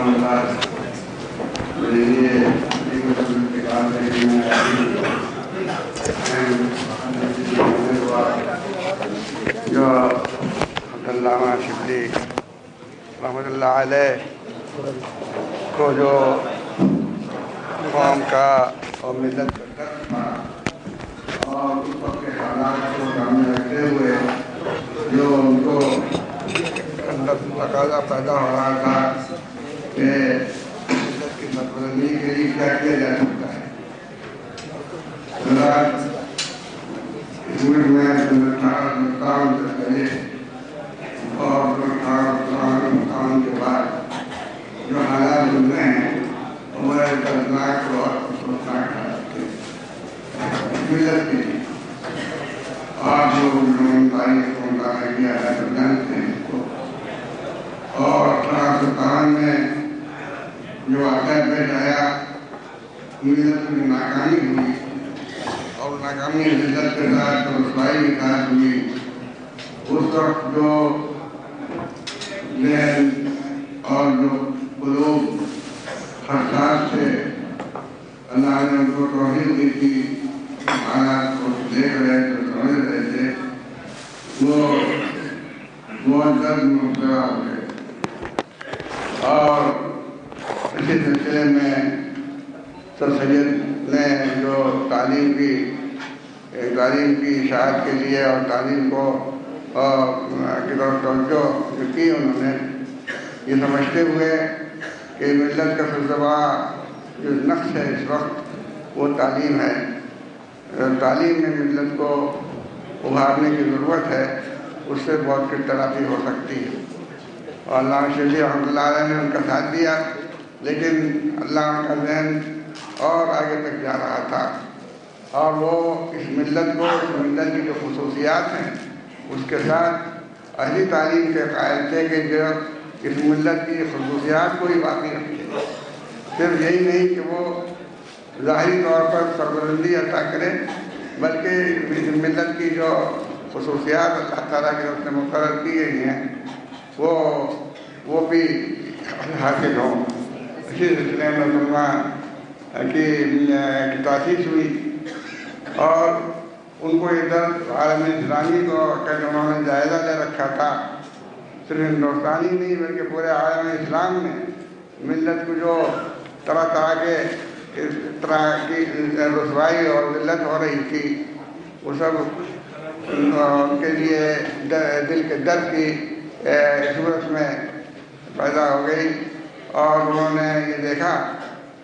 میرے لیے جو عبداللہ شبلی رحمۃ اللہ علیہ کو جو قوم کا اور ملت کا درد تھا اور اس وقت کے حالات کو سامنے رکھتے ہوئے جو ان کو اندر تقاضا پیدا ہو رہا تھا کہ ملت کی سربلندی کے لیے کیا کیا جا سکتا ہے۔ اس ملک میں مقام سے پہلے اور مقام کے بعد جو حالات بن رہے ہیں وہ دردناک اور افسوسناک حالات تھے ملت کے لیے۔ آپ جو تاریخ کو مطالعہ کیا ہے تو جانتے ہیں اس کو، اور 1857 میں جو واقعہ پیش آیا ملت میں ناکامی ہوئی اور ناکامی ملت کے ساتھ رسوائی کے ساتھ ہوئی۔ اس وقت جو ذہن اور جو قلوب حساس تھے، اللہ نے ان کو توفیق دی تھی، حالات کو دیکھ رہے تھے، سمجھ رہے تھے، وہ بہت درد میں مبتلا ہو گئے۔ اور اسی سلسلے میں سر سید نے جو تعلیم کی اشاعت کے لیے اور تعلیم کو کی طرف توجہ جو کی انہوں نے، یہ سمجھتے ہوئے کہ ملت کا سب سے بڑا جو نقص ہے اس وقت وہ تعلیم ہے، تعلیم میں ملت کو ابھارنے کی ضرورت ہے، اس سے بہت کچھ ترقی ہو سکتی ہے۔ اور علامہ شبلی رحمۃ اللہ علیہ نے ان کا ساتھ دیا، لیکن اللہ کا ذہن اور آگے تک جا رہا تھا، اور وہ اس ملت کو، اس ملت کی جو خصوصیات ہیں اس کے ساتھ اہلی تعلیم کے قائل تھے کہ جو اس ملت کی خصوصیات کو ہی باقی رکھے، صرف یہی نہیں کہ وہ ظاہری طور پر سربلندی عطا کرے، بلکہ اس ملت کی جو خصوصیات اللہ تعالیٰ کی طرف سے مقرر کی گئی ہیں وہ بھی حاصل ہوں۔ اسی سلسلے میں مسلمان کی تاسیس ہوئی، اور ان کو ادھر عالم اسلامی کو کہ انہوں نے جائزہ لے رکھا تھا، صرف ہندوستانی نہیں بلکہ پورے عالم اسلام میں ملت کو جو طرح طرح کی رسوائی اور ذلت ہو رہی تھی، وہ سب ان کے لیے دل کے درد کی صورت میں پیدا ہو گئی، اور انہوں نے یہ دیکھا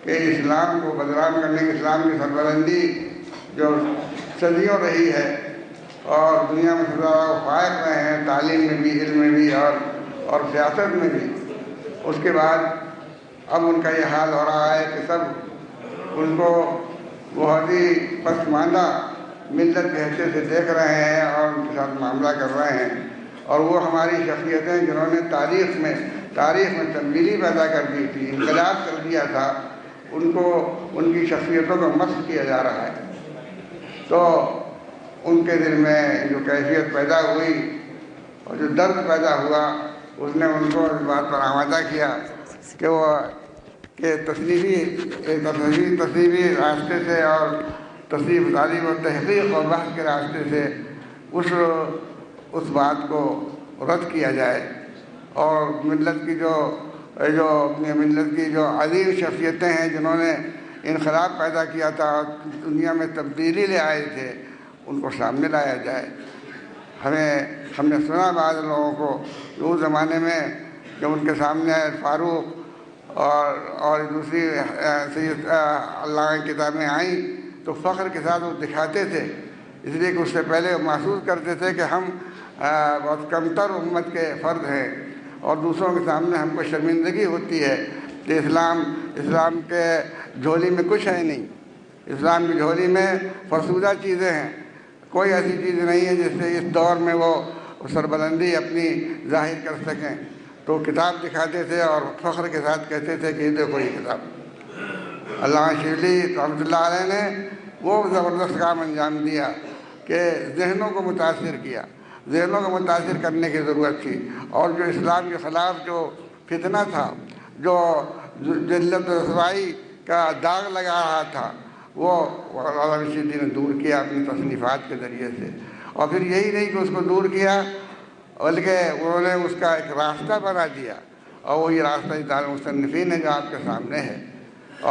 کہ اسلام کو بدنام کرنے کی، اسلام کی سربلندی جو صدیوں رہی ہے اور دنیا میں سب فائق رہے ہیں، تعلیم میں بھی، علم میں بھی اور سیاست میں بھی، اس کے بعد اب ان کا یہ حال ہو رہا ہے کہ سب ان کو بہت ہی پسماندہ ملت کی حیثیت سے دیکھ رہے ہیں اور ان کے ساتھ معاملہ کر رہے ہیں، اور وہ ہماری شخصیتیں جنہوں نے تاریخ میں تبدیلی پیدا کر دی تھی، انقلاب کر دیا تھا، ان کی شخصیتوں کو مسخ کیا جا رہا ہے۔ تو ان کے دل میں جو کیفیت پیدا ہوئی اور جو درد پیدا ہوا، اس نے ان کو اس بات پر آمادہ کیا کہ وہ تصویری راستے سے اور تصویر تعلیم و تحقیق اور بحث کے راستے سے اس بات کو رد کیا جائے، اور ملت کی جو عظیم شخصیتیں ہیں جنہوں نے انقلاب پیدا کیا تھا اور دنیا میں تبدیلی لے آئے تھے، ان کو سامنے لایا جائے۔ ہم نے سنا بعض لوگوں کو کہ اس زمانے میں جب ان کے سامنے فاروق اور دوسری سید اللہ کی کتابیں آئیں تو فخر کے ساتھ وہ دکھاتے تھے، اس لیے کہ اس سے پہلے وہ محسوس کرتے تھے کہ ہم بہت کمتر امت کے فرد ہیں، اور دوسروں کے سامنے ہم کو شرمندگی ہوتی ہے کہ اسلام کے جھولی میں کچھ ہے نہیں، اسلام کی جھولی میں فرسودہ چیزیں ہیں، کوئی ایسی چیز نہیں ہے جس سے اس دور میں وہ سربلندی اپنی ظاہر کر سکیں۔ تو کتاب دکھاتے تھے اور فخر کے ساتھ کہتے تھے کہ یہ دیکھو یہ کتاب۔ علامہ شبلی رحمۃ اللہ علیہ نے وہ زبردست کام انجام دیا کہ ذہنوں کو متاثر کیا، ذہنوں کو متاثر کرنے کی ضرورت تھی، اور جو اسلام کے خلاف جو فتنہ تھا، جو ذلت و رسوائی کا داغ لگا رہا تھا وہ علامہ رشیدی نے دور کیا اپنی تصنیفات کے ذریعے سے. اور پھر یہی نہیں کہ اس کو دور کیا بلکہ انہوں نے اس کا ایک راستہ بنا دیا، اور وہی راستہ دارالمصنفین ہے جو آپ کے سامنے ہے.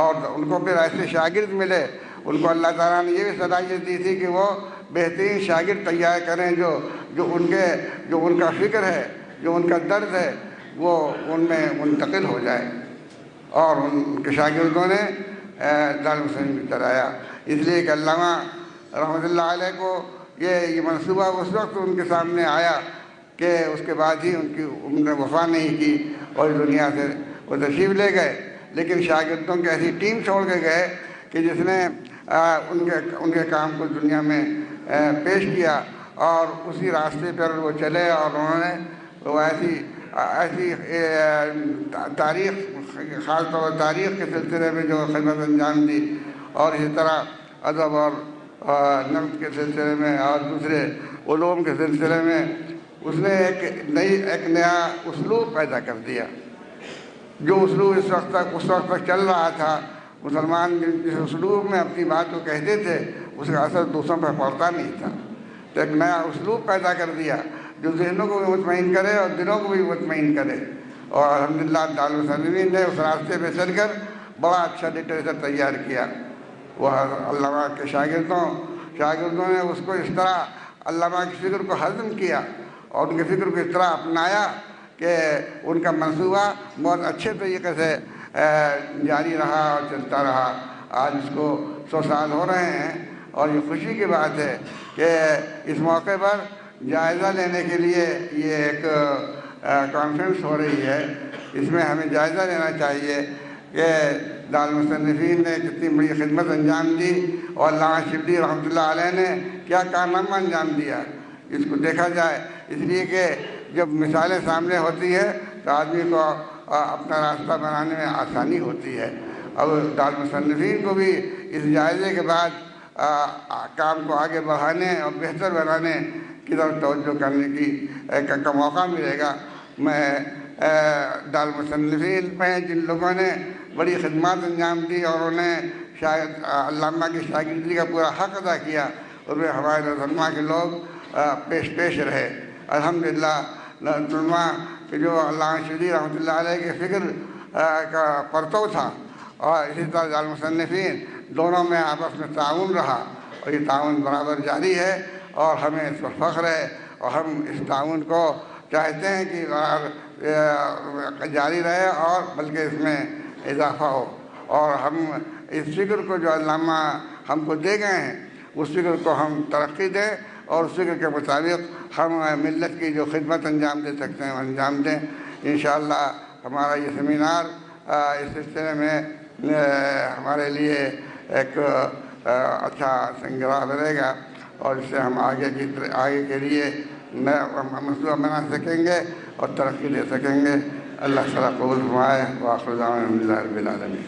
اور ان کو پھر ایسے شاگرد ملے، ان کو اللہ تعالیٰ نے یہ بھی صلاحیت دی تھی کہ وہ بہترین شاگرد تیار کریں جو ان کا فکر ہے، جو ان کا درد ہے وہ ان میں منتقل ہو جائے. اور ان کے شاگردوں نے دارالمصنفین چلایا. اس لیے کہ علامہ رحمۃ اللہ علیہ کو یہ منصوبہ اس وقت ان کے سامنے آیا کہ اس کے بعد ہی ان نے وفا نہیں کی اور اس دنیا سے وہ تشریف لے گئے. لیکن شاگردوں کی ایسی ٹیم چھوڑ کے گئے کہ جس نے ان کے کام کو دنیا میں پیش کیا، اور اسی راستے پر وہ چلے. اور انہوں نے وہ ایسی تاریخ، خاص طور پر تاریخ کے سلسلے میں جو خدمت انجام دی، اور اسی طرح ادب اور نقد کے سلسلے میں اور دوسرے علوم کے سلسلے میں اس نے ایک نیا اسلوب پیدا کر دیا. جو اسلوب اس وقت تک چل رہا تھا، مسلمان جس اسلوب میں اپنی بات کو کہتے تھے اس کا اثر دوسروں پر پڑتا نہیں تھا. تو ایک نیا اسلوب پیدا کر دیا جو ذہنوں کو بھی مطمئن کرے اور دلوں کو بھی مطمئن کرے. اور الحمدللہ دارالمصنفین نے اس راستے پہ چل کر بڑا اچھا لٹریچر تیار کیا. وہ علامہ کے شاگردوں نے اس کو اس طرح علامہ کی فکر کو ہضم کیا اور ان کی فکر کو اس طرح اپنایا کہ ان کا منصوبہ بہت اچھے طریقے سے جاری رہا اور چلتا رہا. آج اس کو 100 سال ہو رہے ہیں، اور یہ خوشی کی بات ہے کہ اس موقع پر جائزہ لینے کے لیے یہ ایک کانفرنس ہو رہی ہے. اس میں ہمیں جائزہ لینا چاہیے کہ دارالمصنفین نے کتنی بڑی خدمت انجام دی اور علامہ شبلی رحمۃ اللہ علیہ نے کیا کارنامہ انجام دیا. اس کو دیکھا جائے، اس لیے کہ جب مثالیں سامنے ہوتی ہے تو آدمی کو اپنا راستہ بنانے میں آسانی ہوتی ہے. اب دارالمصنفین کو بھی اس جائزے کے بعد کام کو آگے بڑھانے اور بہتر بنانے کی طرف توجہ کرنے کا موقع ملے گا. میں دارالمصنفین میں جن لوگوں نے بڑی خدمات انجام دی اور انہیں علامہ کی شاگردی کا پورا حق ادا کیا، اور وہ ہمارے علماء کے لوگ پیش رہے. الحمدللہ علماء کہ جو علامہ شبلی رحمۃ اللہ علیہ کے فکر کا پرتو تھا، اور اسی طرح دارالمصنفین دونوں میں آپس میں تعاون رہا، اور یہ تعاون برابر جاری ہے اور ہمیں اس پر فخر ہے. اور ہم اس تعاون کو چاہتے ہیں کہ جاری رہے اور بلکہ اس میں اضافہ ہو. اور ہم اس فکر کو جو علامہ ہم کو دے گئے ہیں اس فکر کو ہم ترقی دیں، اور اس فکر کے مطابق ہم ملت کی جو خدمت انجام دے سکتے ہیں انجام دیں. انشاءاللہ ہمارا یہ سیمینار اس سلسلے میں ہمارے لیے ایک اچھا سنگراہ رہے گا، اور اس سے ہم آگے کے لیے منصوبہ بنا سکیں گے اور ترقی دے سکیں گے. اللہ تعالیٰ قبول فرمائے. وآخر دعوانا الحمدللہ رب العالمین.